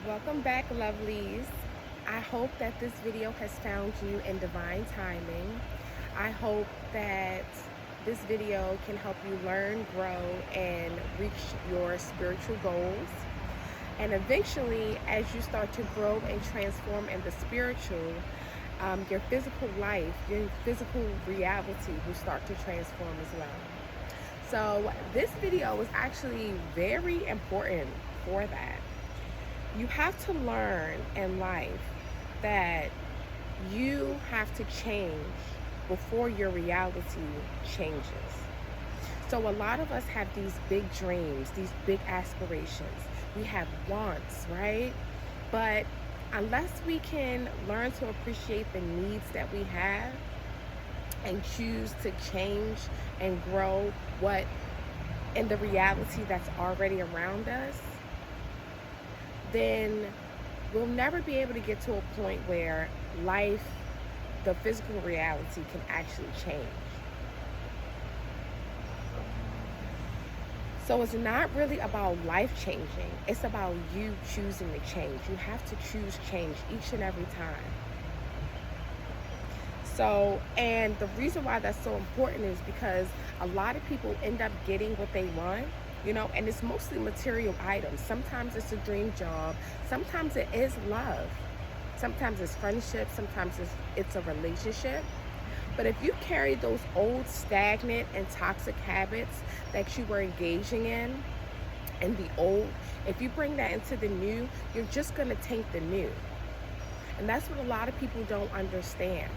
Welcome back, lovelies. I hope that this video has found you in divine timing. I hope that this video can help you learn, grow, and reach your spiritual goals. And eventually, as you start to grow and transform in the spiritual, your physical life, your physical reality will start to transform as well. So this video is actually very important for that. You have to learn in life that you have to change before your reality changes. So a lot of us have these big dreams, these big aspirations. We have wants, right? But unless we can learn to appreciate the needs that we have and choose to change and grow what in the reality that's already around us, then we'll never be able to get to a point where life, the physical reality, can actually change. So it's not really about life changing, it's about you choosing to change. You have to choose change each and every time. So, and the reason why that's so important is because a lot of people end up getting what they want, and it's mostly material items. Sometimes it's a dream job, sometimes it is love, sometimes it's friendship, sometimes it's a relationship. But if you carry those old, stagnant, and toxic habits that you were engaging in the old, if you bring that into the new, you're just going to taint the new. And that's what a lot of people don't understand.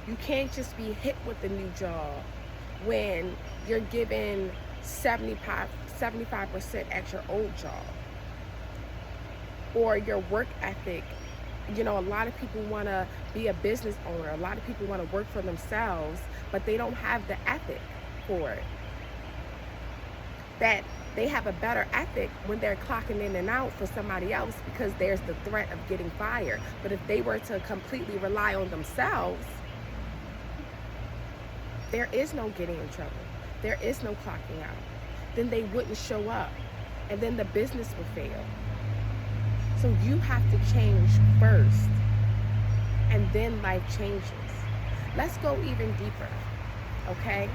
You can't just be hit with the new job when you're given 75% at your old job. Or your work ethic. A lot of people want to be a business owner. A lot of people want to work for themselves, but they don't have the ethic for it. That they have a better ethic when they're clocking in and out for somebody else because there's the threat of getting fired. But if they were to completely rely on themselves, there is no getting in trouble. There is no clocking out. Then they wouldn't show up, and then the business would fail. So you have to change first, and then life changes. Let's go even deeper, okay?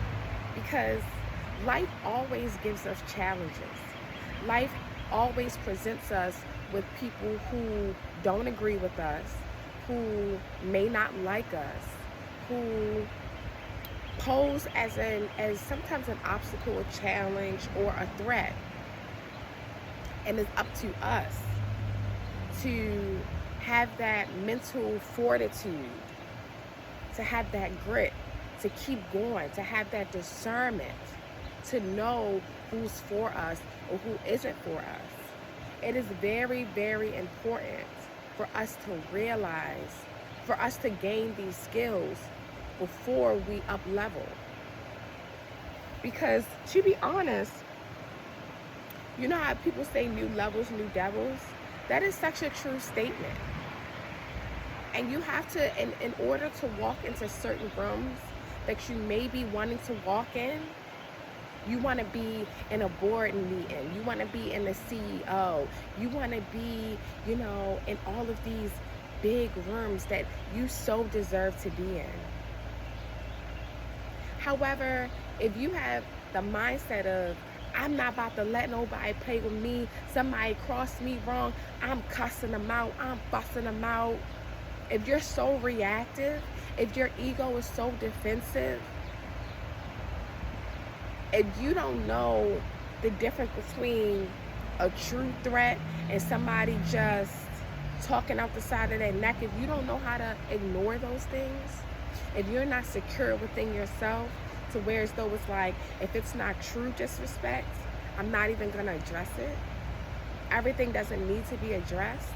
Because life always gives us challenges. Life always presents us with people who don't agree with us, who may not like us, who pose as sometimes an obstacle, a challenge, or a threat. And it's up to us to have that mental fortitude, to have that grit, to keep going, to have that discernment, to know who's for us or who isn't for us. It is very, very important for us to realize, for us to gain these skills before we up level. Because to be honest, you know how people say new levels, new devils? That is such a true statement. And you have to, in order to walk into certain rooms that you may be wanting to walk in, you want to be in a board meeting, you want to be in the CEO, you want to be, in all of these big rooms that you so deserve to be in. However, if you have the mindset of, I'm not about to let nobody play with me, somebody cross me wrong, I'm cussing them out, I'm fussing them out. If you're so reactive, if your ego is so defensive, if you don't know the difference between a true threat and somebody just talking out the side of their neck, if you don't know how to ignore those things, if you're not secure within yourself, to where as though it's like, if it's not true disrespect, I'm not even going to address it. Everything doesn't need to be addressed.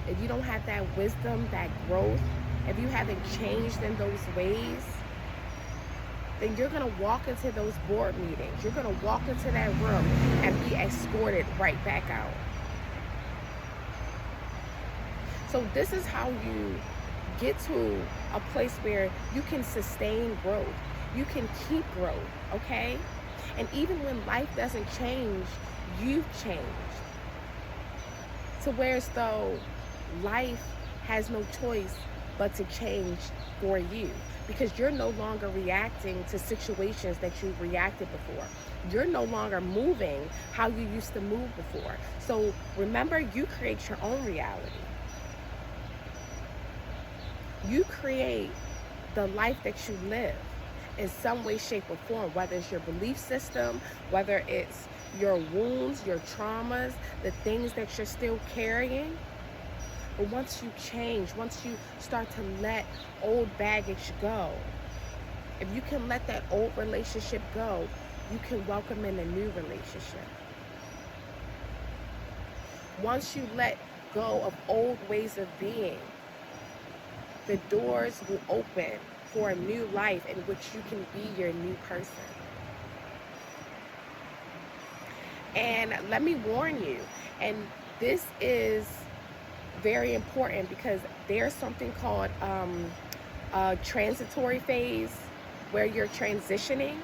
If you don't have that wisdom, that growth, if you haven't changed in those ways, then you're going to walk into those board meetings. You're going to walk into that room and be escorted right back out. So this is how you get to a place where you can sustain growth. You can keep growth, okay? And even when life doesn't change, you've changed. to where as though life has no choice but to change for you, because you're no longer reacting to situations that you've reacted before. You're no longer moving how you used to move before. So remember, you create your own reality. You create the life that you live in some way, shape, or form, whether it's your belief system, whether it's your wounds, your traumas, the things that you're still carrying. But once you change, once you start to let old baggage go, if you can let that old relationship go, you can welcome in a new relationship. Once you let go of old ways of being, the doors will open for a new life in which you can be your new person. And let me warn you, and this is very important, because there's something called a transitory phase where you're transitioning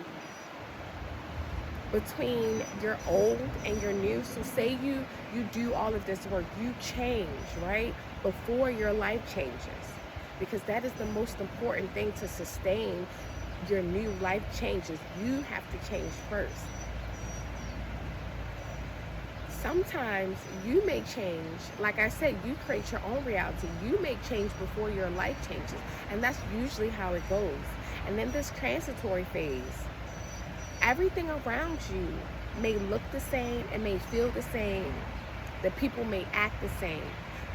between your old and your new. So say you do all of this work, you change, right, before your life changes, because that is the most important thing to sustain your new life changes. You have to change first. Sometimes you may change, like I said, you create your own reality. You may change before your life changes, and that's usually how it goes. And then this transitory phase, everything around you may look the same, it may feel the same, the people may act the same,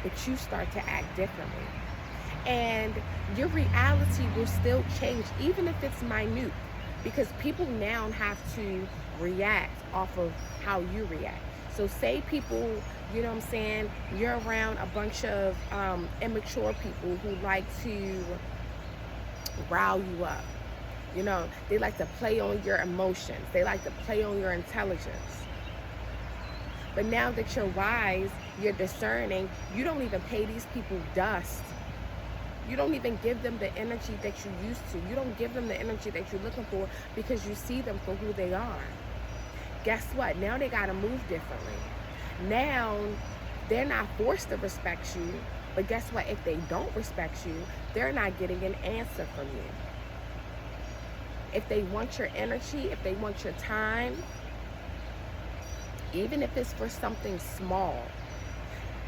but you start to act differently. And your reality will still change, even if it's minute, because people now have to react off of how you react. So say people, you know what I'm saying, you're around a bunch of immature people who like to rile you up. You know, they like to play on your emotions. They like to play on your intelligence. But now that you're wise, you're discerning, you don't even pay these people dust. You don't even give them the energy that you used to. You don't give them the energy that you're looking for, because you see them for who they are. Guess what? Now they got to move differently. Now they're not forced to respect you, but guess what? If they don't respect you, they're not getting an answer from you. If they want your energy, if they want your time, even if it's for something small,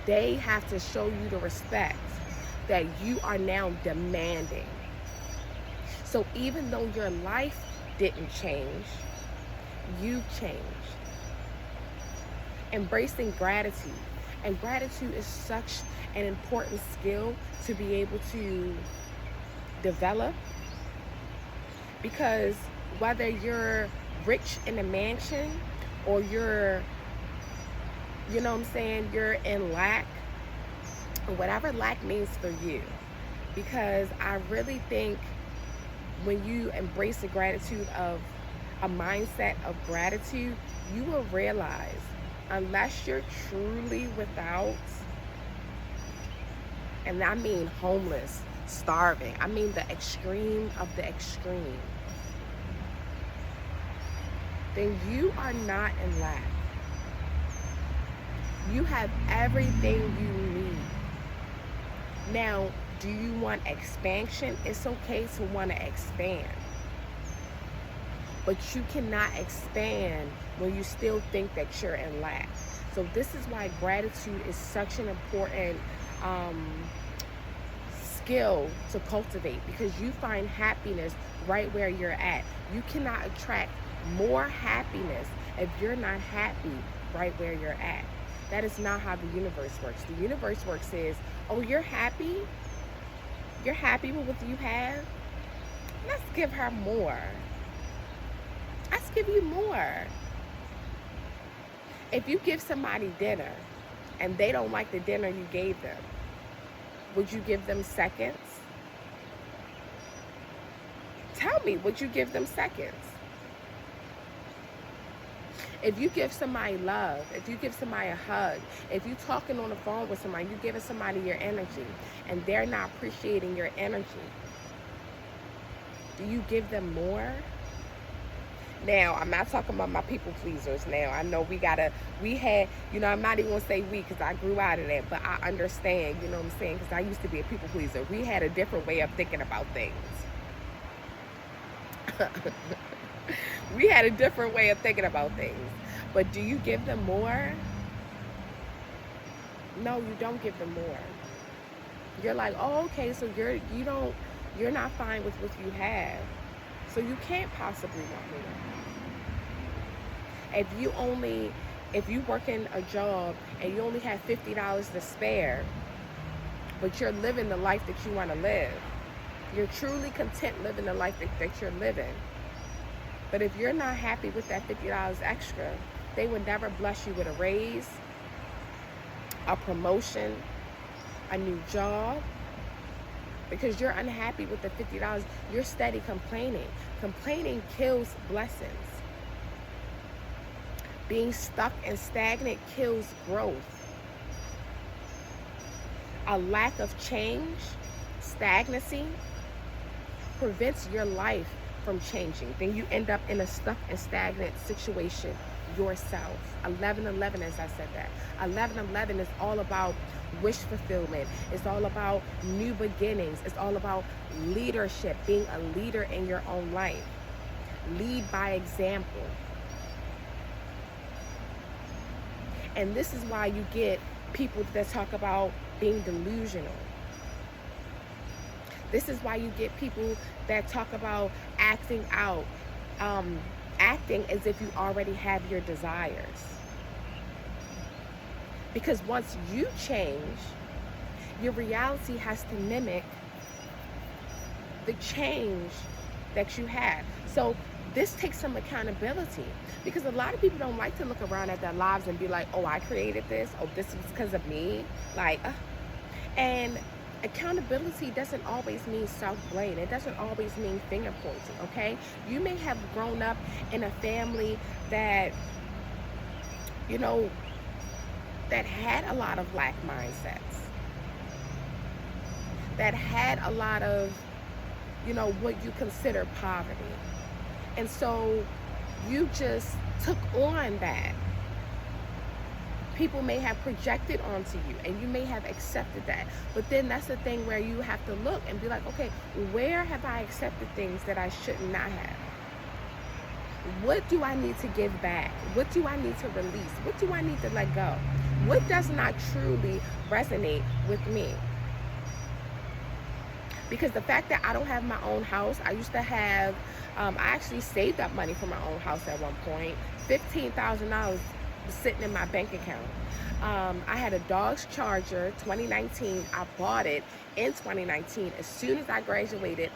they have to show you the respect that you are now demanding. So even though your life didn't change, you changed. Embracing gratitude. And gratitude is such an important skill to be able to develop, because whether you're rich in a mansion or you're, you know what I'm saying, you're in lack, or whatever lack means for you, because I really think when you embrace the gratitude of a mindset of gratitude, you will realize, unless you're truly without, and I mean homeless, starving, I mean the extreme of the extreme, then you are not in lack. You have everything you need. Now, do you want expansion? It's okay to want to expand. But you cannot expand when you still think that you're in lack. So this is why gratitude is such an important skill to cultivate, because you find happiness right where you're at. You cannot attract more happiness if you're not happy right where you're at. That is not how the universe works. The universe works is, oh, you're happy? You're happy with what you have? Let's give her more. Let's give you more. If you give somebody dinner and they don't like the dinner you gave them, would you give them seconds? Tell me, would you give them seconds? If you give somebody love, if you give somebody a hug, if you're talking on the phone with somebody, you're giving somebody your energy, and they're not appreciating your energy, do you give them more? Now, I'm not talking about my people pleasers now. I know we had, I'm not even going to say we because I grew out of that, but I understand, you know what I'm saying? Because I used to be a people pleaser. We had a different way of thinking about things. We had a different way of thinking about things. But do you give them more? No, you don't give them more. You're like, oh, okay, so you're not fine with what you have. So you can't possibly want more. If you work in a job and you only have $50 to spare, but you're living the life that you want to live, you're truly content living the life that you're living. But if you're not happy with that $50 extra, they would never bless you with a raise, a promotion, a new job, because you're unhappy with the $50. You're steady complaining. Complaining kills blessings. Being stuck and stagnant kills growth. A lack of change, stagnancy, prevents your life from changing. Then you end up in a stuck and stagnant situation yourself. 11:11, as I said that. 11:11 is all about wish fulfillment. It's all about new beginnings. It's all about leadership, being a leader in your own life. Lead by example. And this is why you get people that talk about being delusional. This is why you get people that talk about acting out, acting as if you already have your desires. Because once you change, your reality has to mimic the change that you have. So this takes some accountability, because a lot of people don't like to look around at their lives and be like, oh, I created this. Oh, this was because of me. And accountability doesn't always mean self-blame. It doesn't always mean finger pointing, okay? You may have grown up in a family that, that had a lot of lack mindsets, that had a lot of, what you consider poverty. And so you just took on that. People may have projected onto you and you may have accepted that. But then that's the thing where you have to look and be like, okay, where have I accepted things that I should not have? What do I need to give back? What do I need to release? What do I need to let go? What does not truly resonate with me? Because the fact that I don't have my own house, I used to have, I actually saved up money for my own house at one point. $15,000 sitting in my bank account. I had a Dodge Charger 2019. I bought it in 2019 as soon as I graduated.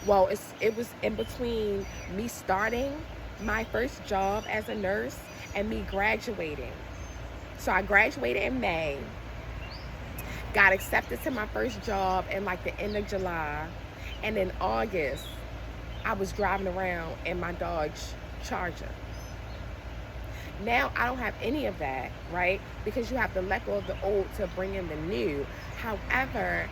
It was in between me starting my first job as a nurse and me graduating. So I graduated in May, got accepted to my first job in like the end of July, and in August I was driving around in my Dodge Charger. Now I don't have any of that, right? Because you have to let go of the old to bring in the new. However,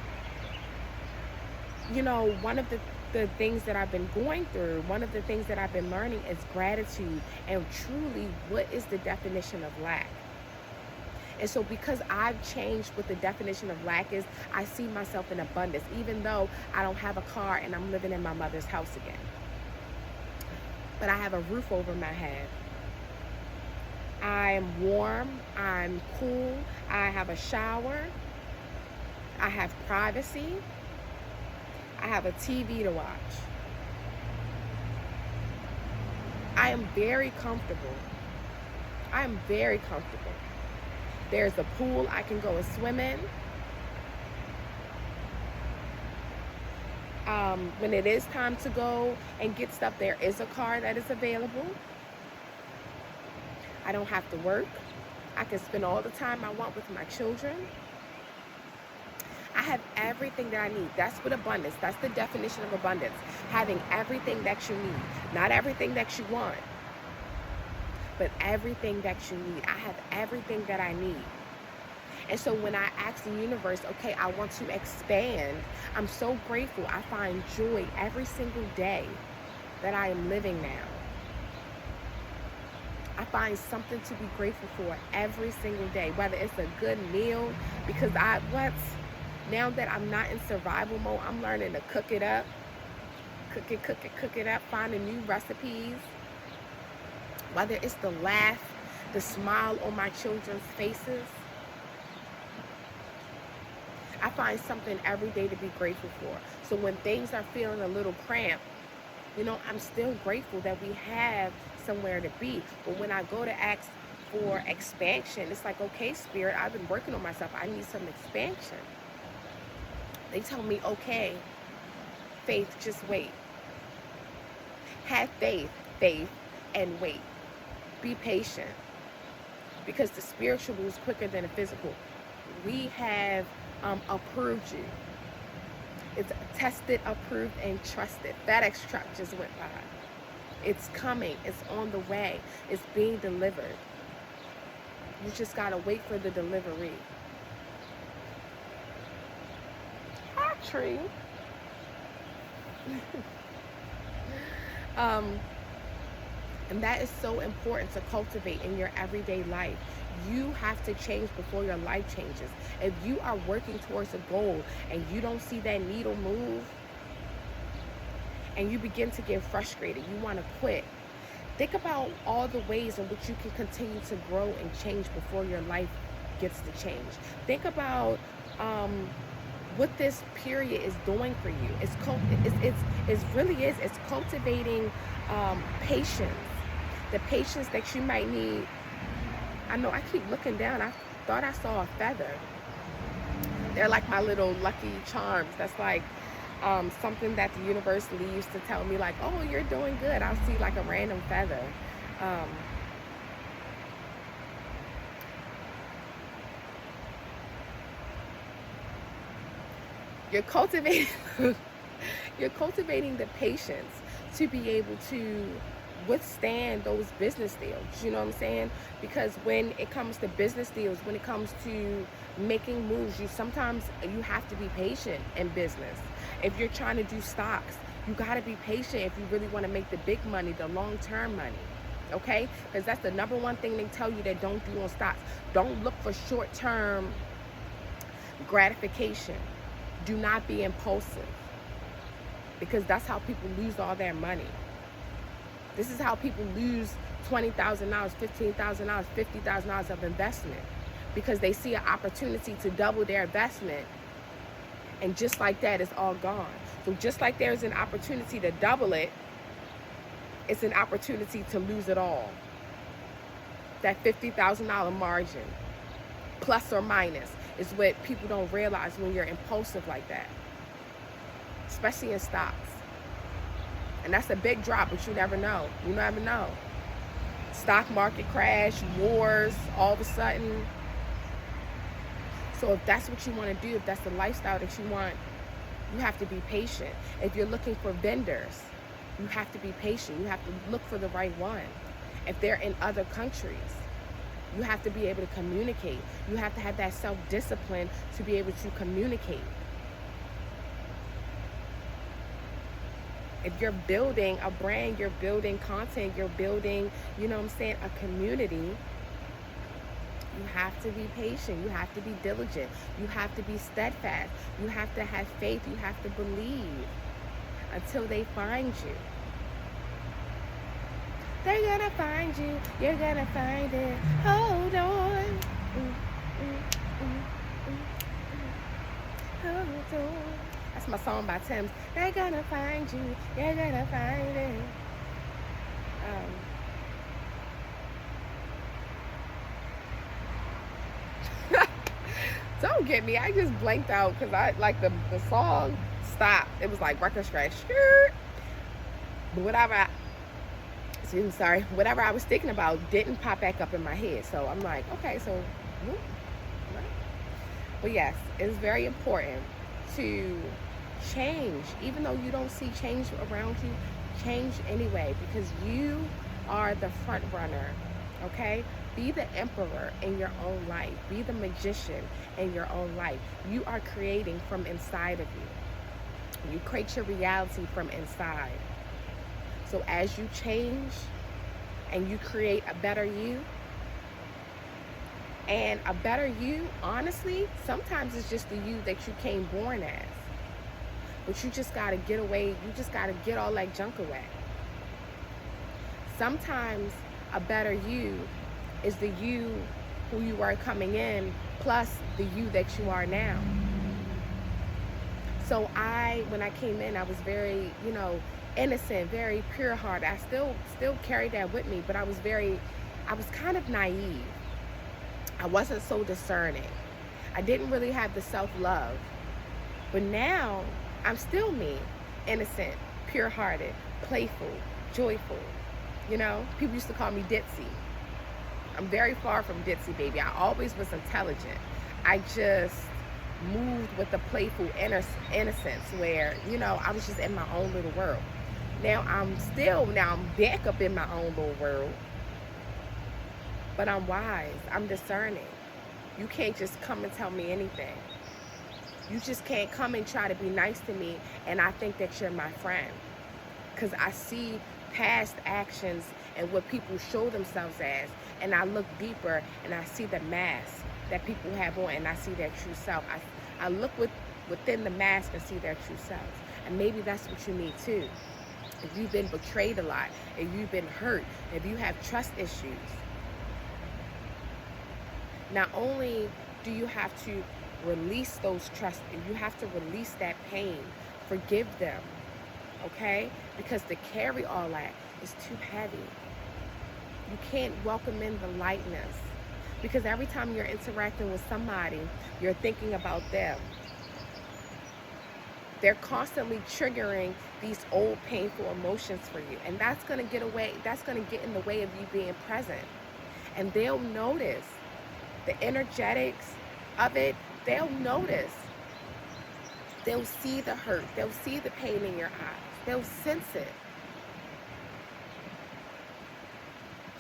one of the things that I've been going through, one of the things that I've been learning is gratitude, and truly what is the definition of lack. And so because I've changed what the definition of lack is, I see myself in abundance, even though I don't have a car and I'm living in my mother's house again. But I have a roof over my head. I'm warm, I'm cool, I have a shower, I have privacy, I have a TV to watch. I am very comfortable. I am very comfortable. There's a pool I can go and swim in. When it is time to go and get stuff, there is a car that is available. I don't have to work. I can spend all the time I want with my children. I have everything that I need. That's what abundance, that's the definition of abundance. Having everything that you need. Not everything that you want, but everything that you need. I have everything that I need. And so when I ask the universe, okay, I want to expand, I'm so grateful. I find joy every single day that I am living now. I find something to be grateful for every single day, whether it's a good meal, because now that I'm not in survival mode, I'm learning to cook it up, cook it up, finding new recipes, whether it's the laugh, the smile on my children's faces. I find something every day to be grateful for. So when things are feeling a little cramped, I'm still grateful that we have somewhere to be. But when I go to ask for expansion, it's like, okay, Spirit, I've been working on myself. I need some expansion. They tell me, okay, Faith, just wait. Have faith, and wait. Be patient. Because the spiritual moves quicker than the physical. We have approved you. It's tested, approved, and trusted. FedEx truck just went by. It's coming. It's on the way. It's being delivered. You just gotta wait for the delivery. Hi, tree. And that is so important to cultivate in your everyday life. You have to change before your life changes. If you are working towards a goal and you don't see that needle move, and you begin to get frustrated, you want to quit, think about all the ways in which you can continue to grow and change before your life gets to change. Think about what this period is doing for you. It's cultivating patience. The patience that you might need. I know I keep looking down. I thought I saw a feather. They're like my little lucky charms. That's like something that the universe used to tell me, like, oh, you're doing good. I'll see like a random feather. You're cultivating the patience to be able to withstand those business deals. You know what I'm saying? Because when it comes to business deals, when it comes to making moves, sometimes you have to be patient in business. If you're trying to do stocks, you got to be patient if you really want to make the big money, the long-term money. Okay? Because that's the number one thing they tell you that don't do on stocks. Don't look for short-term gratification. Do not be impulsive, because that's how people lose all their money. This is how people lose $20,000, $15,000, $50,000 of investment, because they see an opportunity to double their investment, and just like that, it's all gone. So just like there's an opportunity to double it, it's an opportunity to lose it all. That $50,000 margin, plus or minus, is what people don't realize when you're impulsive like that, especially in stocks. And that's a big drop, but you never know. You never know. Stock market crash, wars, all of a sudden. So if that's what you want to do, if that's the lifestyle that you want, you have to be patient. If you're looking for vendors, you have to be patient. You have to look for the right one. If they're in other countries, you have to be able to communicate. You have to have that self-discipline to be able to communicate. If you're building a brand, you're building content, you're building, a community, you have to be patient. You have to be diligent. You have to be steadfast. You have to have faith. You have to believe until they find you. They're gonna find you. You're gonna find it. Hold on. Hold on. That's my song by Thames. They're gonna find you. You're gonna find it. Don't get me. I just blanked out because I like the song stopped. It was like record scratch. But whatever I was thinking about didn't pop back up in my head. So I'm like, okay, so but yes, it's very important to change. Even though you don't see change around you, change anyway, because you are the front runner. Okay? Be the emperor in your own life. Be the magician in your own life. You are creating from inside of you. You create your reality from inside. So as you change, and you create a better you. And a better you, honestly, sometimes it's just the you that you came born as. But you just got to get away. You just got to get all that junk away. Sometimes a better you is the you who you are coming in plus the you that you are now. So when I came in, I was very, innocent, very pure hearted. I still carry that with me, but I was kind of naive. I wasn't so discerning. I didn't really have the self-love. But now, I'm still me. Innocent, pure-hearted, playful, joyful. People used to call me ditzy. I'm very far from ditzy, baby. I always was intelligent. I just moved with the playful innocence where, I was just in my own little world. Now I'm back up in my own little world. But I'm wise. I'm discerning. You can't just come and tell me anything. You just can't come and try to be nice to me and I think that you're my friend. Because I see past actions and what people show themselves as, and I look deeper and I see the mask that people have on, and I see their true self. I look within the mask and see their true selves. And maybe that's what you need too. If you've been betrayed a lot, if you've been hurt, if you have trust issues, not only do you have to release those trust, you have to release that pain, forgive them, okay? Because to carry all that is too heavy. You can't welcome in the lightness, because every time you're interacting with somebody, you're thinking about them. They're constantly triggering these old painful emotions for you, and that's going to get in the way of you being present. And they'll notice the energetics of it. They'll notice. They'll see the hurt. They'll see the pain in your eyes. They'll sense it.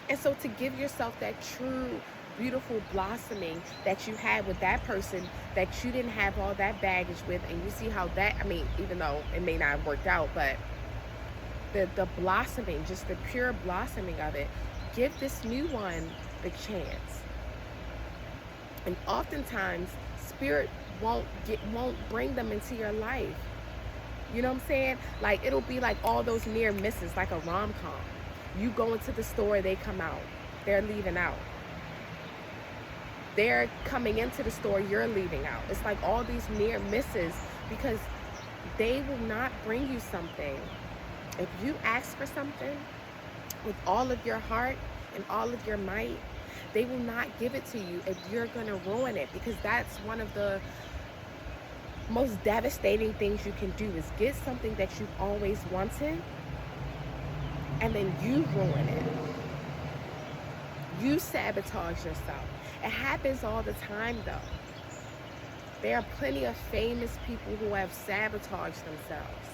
And so to give yourself that true, beautiful blossoming that you had with that person that you didn't have all that baggage with, and you see how that, even though it may not have worked out, but the blossoming, just the pure blossoming of it, give this new one the chance. And oftentimes, spirit won't bring them into your life. You know what I'm saying? Like, it'll be like all those near misses, like a rom-com. You go into the store, they come out. They're leaving out. They're coming into the store, you're leaving out. It's like all these near misses, because they will not bring you something. If you ask for something with all of your heart and all of your might, they will not give it to you if you're going to ruin it, because that's one of the most devastating things you can do, is get something that you've always wanted and then you ruin it. You sabotage yourself. It happens all the time, though. There are plenty of famous people who have sabotaged themselves.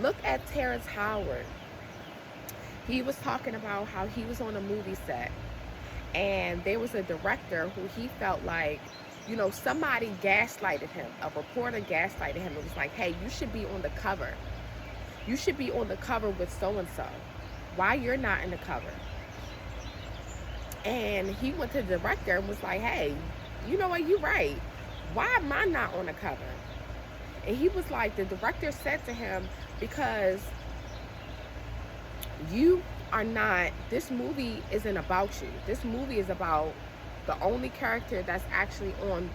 Look at Terrence Howard. He was talking about how he was on a movie set, and there was a director who he felt like, somebody gaslighted him. A reporter gaslighted him. It was like, hey, you should be on the cover. You should be on the cover with so-and-so. Why you're not in the cover? And he went to the director and was like, hey, you know what, you're right. Why am I not on the cover? And he was like, the director said to him, because you are not, this movie isn't about you. This movie is about the only character that's actually on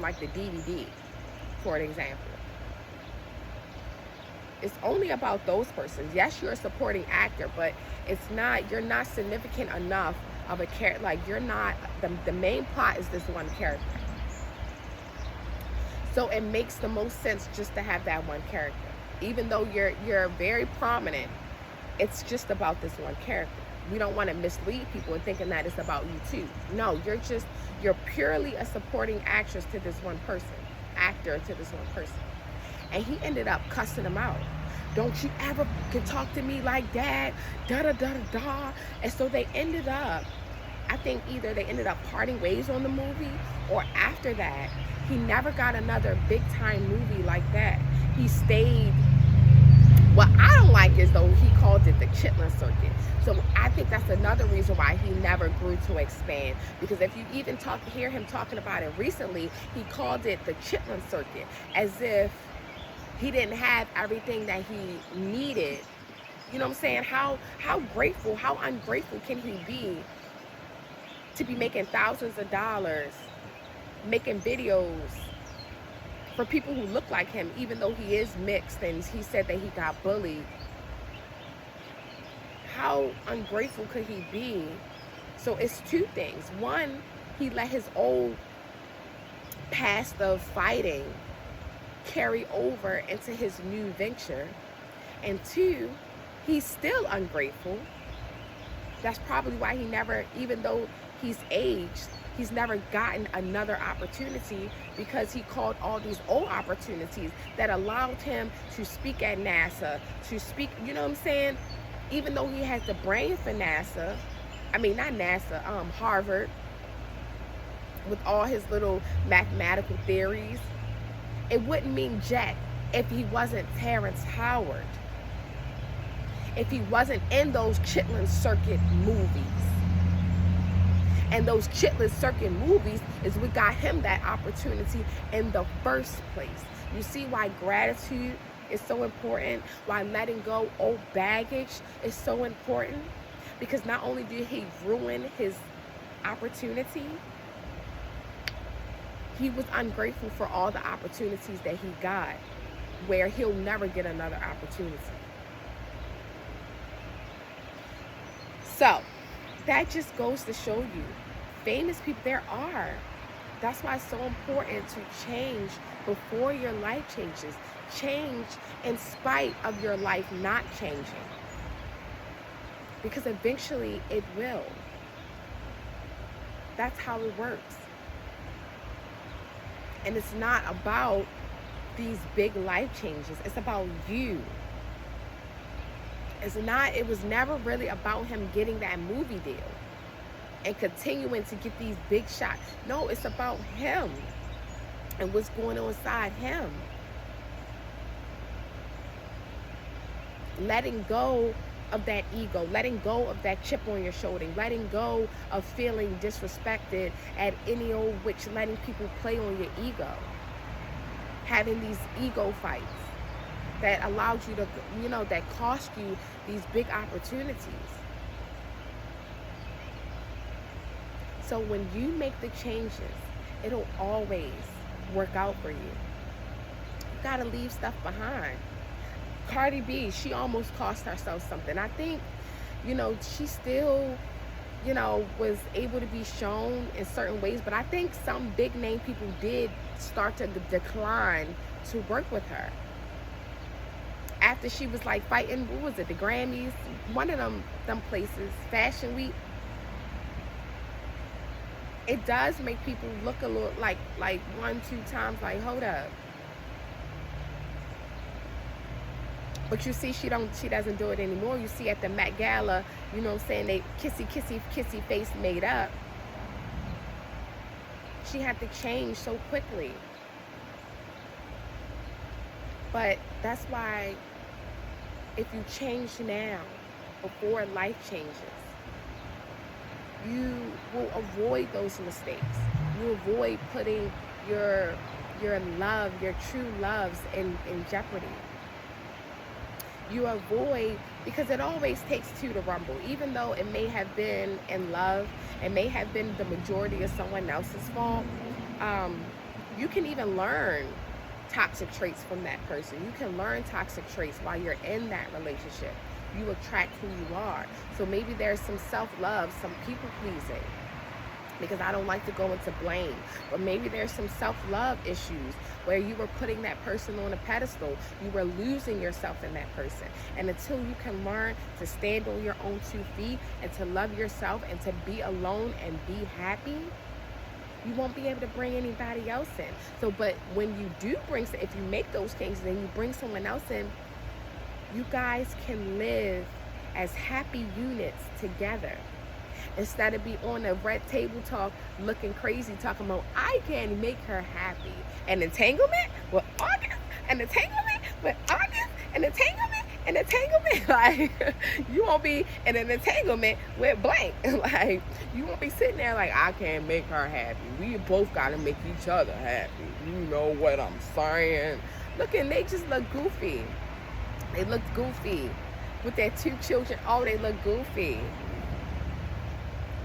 like the DVD, for an example. It's only about those persons. Yes, you're a supporting actor, but you're not significant enough of a character. Like, you're not, the main plot is this one character. So it makes the most sense just to have that one character. Even though you're very prominent, it's just about this one character. We don't want to mislead people in thinking that it's about you too. No, you're purely a supporting actress to this one person, actor to this one person. And he ended up cussing him out. Don't you ever can talk to me like that, da-da-da-da-da. And so they ended up, I think either they ended up parting ways on the movie, or after that, he never got another big time movie like that. He stayed What I don't like is, though, he called it the Chitlin Circuit. So I think that's another reason why he never grew to expand. Because if you even hear him talking about it recently, he called it the Chitlin Circuit, as if he didn't have everything that he needed. You know what I'm saying? How grateful, how ungrateful can he be to be making thousands of dollars, making videos for people who look like him, even though he is mixed and he said that he got bullied? How ungrateful could he be? So it's two things. One, he let his old past of fighting carry over into his new venture. And two, he's still ungrateful. That's probably why he never, even though he's aged, he's never gotten another opportunity, because he called all these old opportunities that allowed him to speak at NASA, to speak, you know what I'm saying? Even though he has the brain for NASA, I mean, not NASA, Harvard, with all his little mathematical theories, it wouldn't mean jack if he wasn't Terrence Howard, if he wasn't in those Chitlin Circuit movies. And those Chitlin Circuit movies is what got him that opportunity in the first place. You see why gratitude is so important, why letting go old baggage is so important? Because not only did he ruin his opportunity, he was ungrateful for all the opportunities that he got, where he'll never get another opportunity. So that just goes to show you, famous people there are. That's why it's so important to change before your life changes. Change in spite of your life not changing, because eventually it will. That's how it works. And it's not about these big life changes. It's about you. It was never really about him getting that movie deal and continuing to get these big shots. No, it's about him and what's going on inside him. Letting go of that ego, letting go of that chip on your shoulder, letting go of feeling disrespected at any old which, letting people play on your ego, having these ego fights that allowed you to, that cost you these big opportunities. So when you make the changes, it'll always work out for you. You gotta leave stuff behind. Cardi B, she almost cost herself something. I think, she still, was able to be shown in certain ways, but I think some big name people did start to decline to work with her. After she was like fighting, what was it, the Grammys? One of them places, Fashion Week. It does make people look a little like 1-2 times like, hold up. But you see, she doesn't do it anymore. You see at the Met Gala, they kissy face made up. She had to change so quickly. But that's why, if you change now, before life changes, you will avoid those mistakes. You avoid putting your love, your true loves in jeopardy. You avoid, because it always takes two to rumble. Even though it may have been in love, it may have been the majority of someone else's fault, you can even learn toxic traits from that person. You can learn toxic traits while you're in that relationship. You attract who you are. So maybe there's some self-love, some people-pleasing, because I don't like to go into blame. But maybe there's some self-love issues where you were putting that person on a pedestal. You were losing yourself in that person. And until you can learn to stand on your own 2 feet and to love yourself and to be alone and be happy, you won't be able to bring anybody else in. So, but when you do if you make those changes and you bring someone else in, you guys can live as happy units together. Instead of be on a red table talk looking crazy, talking about, I can make her happy. An entanglement with August, an entanglement with August, an entanglement, an entanglement. Like, you won't be in an entanglement with blank. Like, you won't be sitting there like, I can't make her happy. We both got to make each other happy. You know what I'm saying? Look, and they just look goofy. They look goofy with their 2 children. Oh, they look goofy.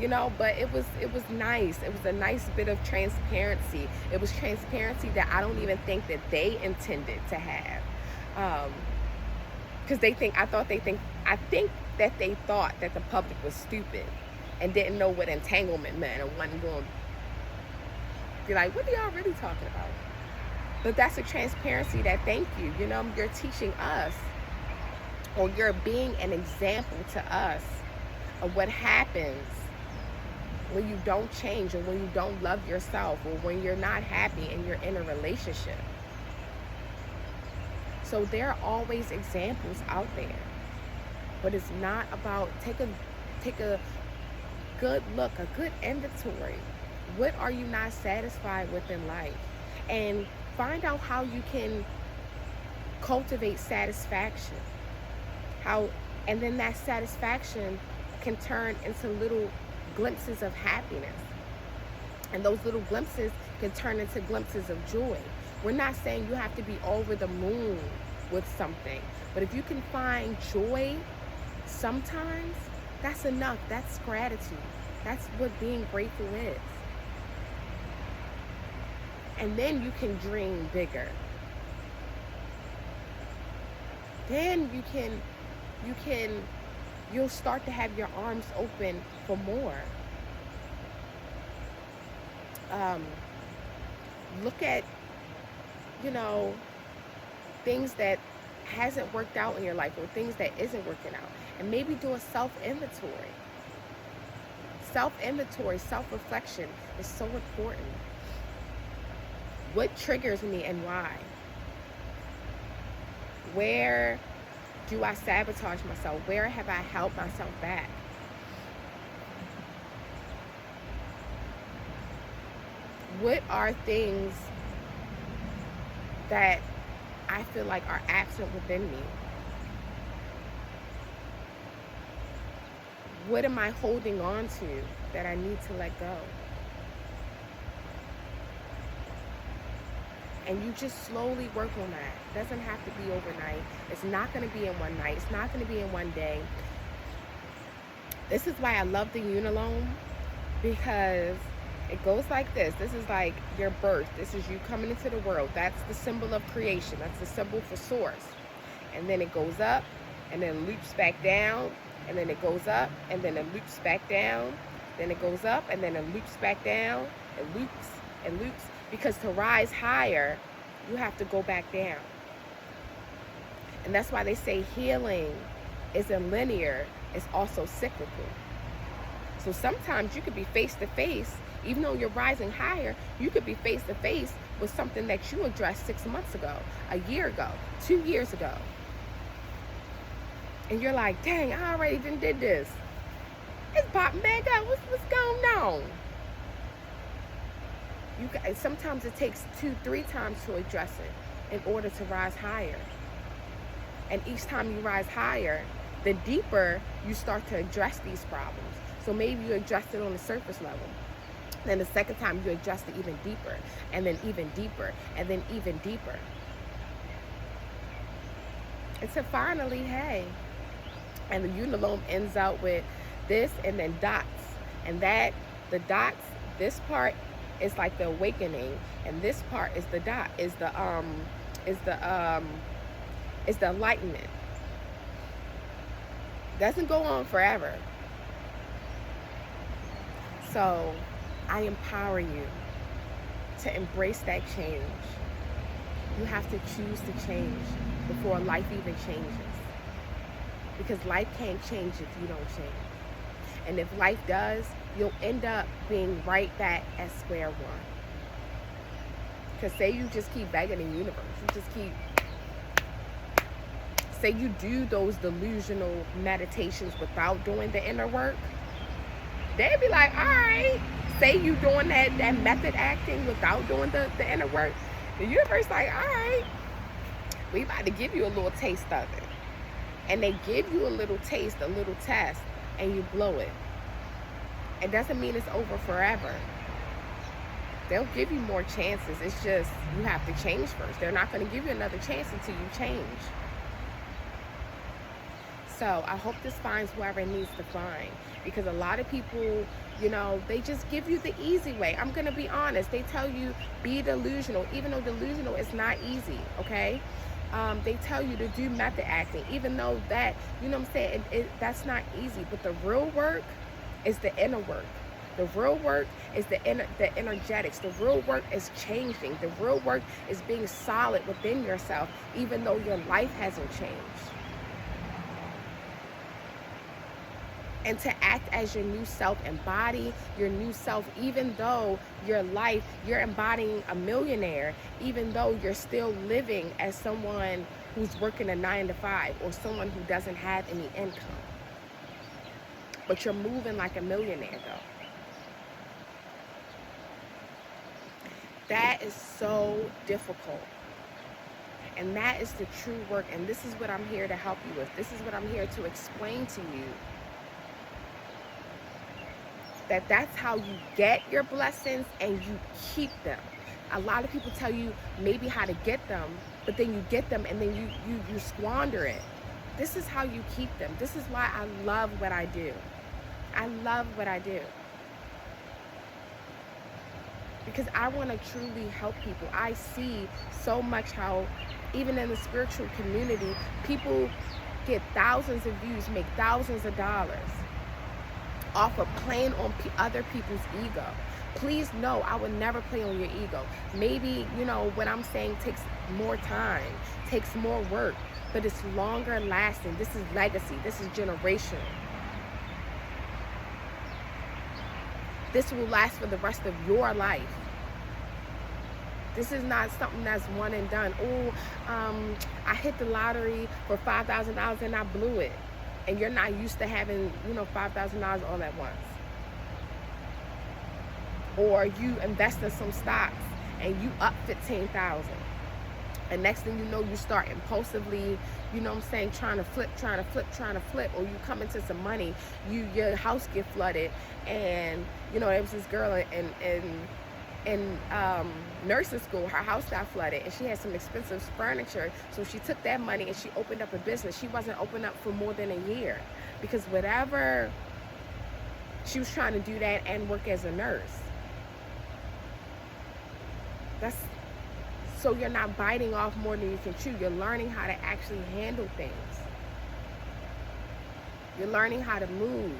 You know, but it was nice. It was a nice bit of transparency. It was transparency that I don't even think that they intended to have. Because I think that they thought that the public was stupid and didn't know what entanglement meant and wasn't going to be like, what are y'all really talking about? But that's a transparency that, thank you. You know, you're teaching us, or you're being an example to us of what happens when you don't change, or when you don't love yourself, or when you're not happy and you're in a relationship. So there are always examples out there, but it's not about, take a good look, a good inventory. What are you not satisfied with in life? And find out how you can cultivate satisfaction. And then that satisfaction can turn into little glimpses of happiness. And those little glimpses can turn into glimpses of joy. We're not saying you have to be over the moon with something, but if you can find joy sometimes, that's enough. That's gratitude. That's what being grateful is. And then you can dream bigger. Then you'll start to have your arms open for more. Look at, things that hasn't worked out in your life, or things that isn't working out, and maybe do a self-inventory. Self-inventory, self-reflection is so important. What triggers me and why? Where do I sabotage myself? Where have I held myself back? What are things that I feel like are absent within me? What am I holding on to that I need to let go? And you just slowly work on that. It doesn't have to be overnight. It's not going to be in one night. It's not going to be in one day. This is why I love the Unalome, because it goes like this. This is like your birth. This is you coming into the world. That's the symbol of creation. That's the symbol for source. And then it goes up, and then loops back down, and then it goes up, and then it loops back down. Then it goes up, and then it loops back down. It loops and loops. Because to rise higher, you have to go back down. And that's why they say healing isn't linear, it's also cyclical. So sometimes you could be face to face, even though you're rising higher, you could be face to face with something that you addressed 6 months ago, a year ago, 2 years ago. And you're like, dang, I already did this. It's popping back up. What's going on? Sometimes it takes 2-3 times to address it in order to rise higher. And each time you rise higher, the deeper you start to address these problems. So maybe you address it on the surface level. Then the second time you address it even deeper, and then even deeper, and then even deeper. Until finally, hey. And the Unalome ends out with this and then dots. And the dots, this part is like the awakening, and this part is the dot, is the enlightenment. Doesn't go on forever. So I empower you to embrace that change. You have to choose to change before life even changes. Because life can't change if you don't change. And if life does, you'll end up being right back at square one. Because say you just keep begging the universe, say you do those delusional meditations without doing the inner work, they'd be like, all right. Say you doing that method acting without doing the inner work, the universe like, all right, we about to give you a little taste of it. and they give you a little taste, a little test, and you blow it. It doesn't mean it's over forever. They'll give you more chances. It's just you have to change first. They're not going to give you another chance until you change. So I hope this finds whoever it needs to find, because a lot of people, you know, they just give you the easy way. I'm going to be honest. They tell you be delusional, even though delusional is not easy, okay? They tell you to do method acting, even though that, you know what I'm saying, that's not easy. But the real work is the inner work. The real work is the energetics. The real work is changing. The real work is being solid within yourself, even though your life hasn't changed. And to act as your new self, embody your new self, even though your life, you're embodying a millionaire, even though you're still living as someone who's working a 9-to-5 or someone who doesn't have any income. But you're moving like a millionaire though. That is so difficult. And that is the true work. And this is what I'm here to help you with. This is what I'm here to explain to you. That's how you get your blessings and you keep them. A lot of people tell you maybe how to get them, but then you get them and then you squander it. This is how you keep them. This is why I love what I do. I love what I do. Because I want to truly help people. I see so much how, even in the spiritual community, people get thousands of views, make thousands of dollars off of playing on other people's ego. Please know, I would never play on your ego. Maybe, you know, what I'm saying takes more time, takes more work, but it's longer lasting. This is legacy. This is generational. This will last for the rest of your life. This is not something that's one and done. Oh, I hit the lottery for $5,000 and I blew it. And you're not used to having, you know, $5,000 all at once. Or you invest in some stocks and you up 15,000. And next thing you know, you start impulsively, you know what I'm saying, trying to flip, or you come into some money, your house get flooded. And, you know, there was this girl in nursing school, her house got flooded and she had some expensive furniture, so she took that money and she opened up a business. She wasn't open up for more than a year, because whatever, she was trying to do that and work as a nurse. That's so you're not biting off more than you can chew. You're learning how to actually handle things. You're learning how to move.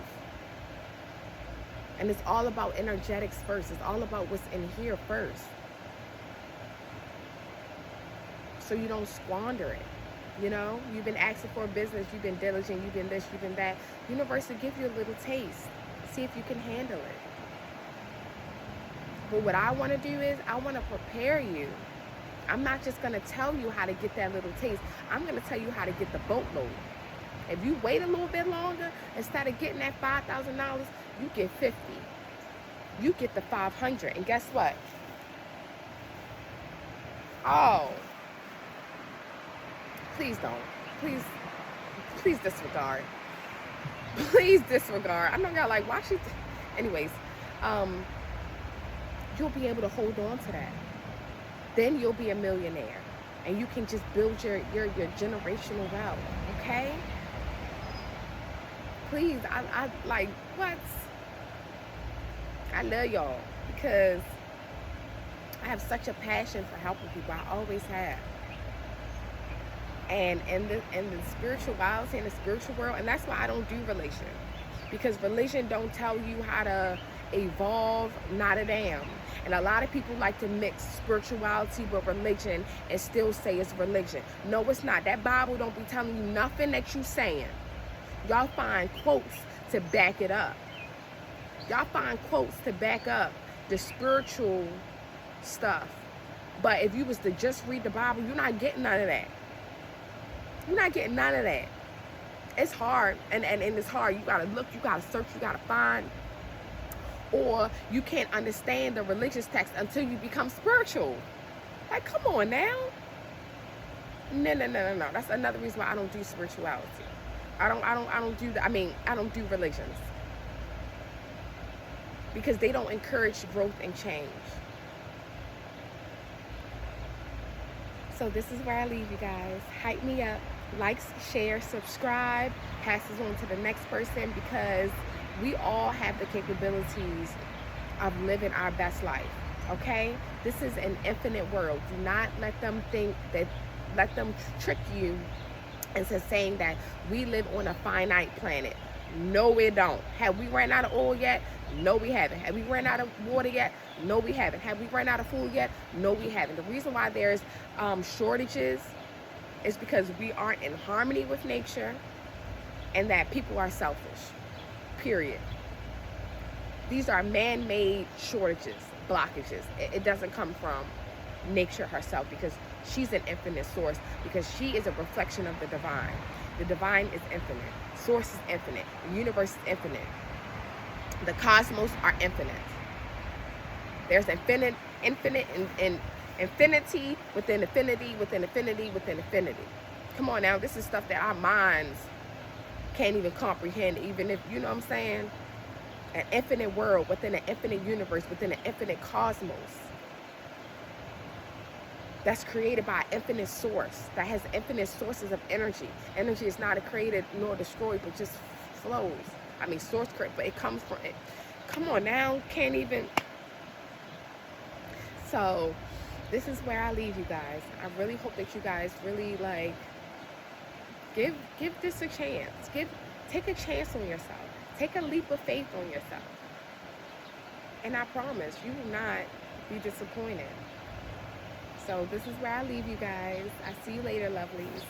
And it's all about energetics first. It's all about what's in here first. So you don't squander it. You know, you've been asking for a business, you've been diligent, you've been this, you've been that. Universe will give you a little taste. See if you can handle it. But what I want to do is I want to prepare you. I'm not just going to tell you how to get that little taste. I'm going to tell you how to get the boatload. If you wait a little bit longer, instead of getting that $5,000, you get 50. You get the 500. And guess what? Oh. Please don't. Please disregard. Please disregard. I know y'all like, why she... Anyways, you'll be able to hold on to that. Then you'll be a millionaire. And you can just build your generational wealth. Okay? Please, I like, what? I love y'all because I have such a passion for helping people. I always have. And in the spirituality, in the spiritual world, and that's why I don't do religion. Because religion don't tell you how to evolve, not a damn. And a lot of people like to mix spirituality with religion and still say it's religion. No, it's not. That Bible don't be telling you nothing that you saying. Y'all find quotes to back it up. Y'all find quotes to back up the spiritual stuff. But if you was to just read the Bible, you're not getting none of that. You're not getting none of that. It's hard, and it's hard. You gotta look, you gotta search, you gotta find. Or you can't understand the religious text until you become spiritual. Like, come on now. No, no, no, no, no. That's another reason why I don't do spirituality. I don't do that. I mean, I don't do religions because they don't encourage growth and change. So this is where I leave you guys. Hype me up, like, share, subscribe, pass this on to the next person, because we all have the capabilities of living our best life. Okay? This is an infinite world. Do not let them trick you into saying that we live on a finite planet. No, we don't. Have we ran out of oil yet? No, we haven't. Have we run out of water yet? No, we haven't. Have we run out of food yet? No, we haven't. The reason why there's shortages is because we aren't in harmony with nature, and that people are selfish. Period. These are man-made shortages, blockages. It doesn't come from nature herself, because she's an infinite source, because she is a reflection of the divine. The divine is infinite. Source is infinite. The universe is infinite. The cosmos are infinite. There's infinity within infinity within infinity within infinity. Come on now, this is stuff that our minds can't even comprehend, even if, you know what I'm saying? An infinite world within an infinite universe, within an infinite cosmos, that's created by an infinite source, that has infinite sources of energy. Energy is not created nor destroyed, but just flows. I mean, source created, but it comes from it. Come on now, can't even. So this is where I leave you guys. I really hope that you guys really like give this a chance. Take a chance on yourself. Take a leap of faith on yourself. And I promise you will not be disappointed. So this is where I leave you guys. I see you later, lovelies.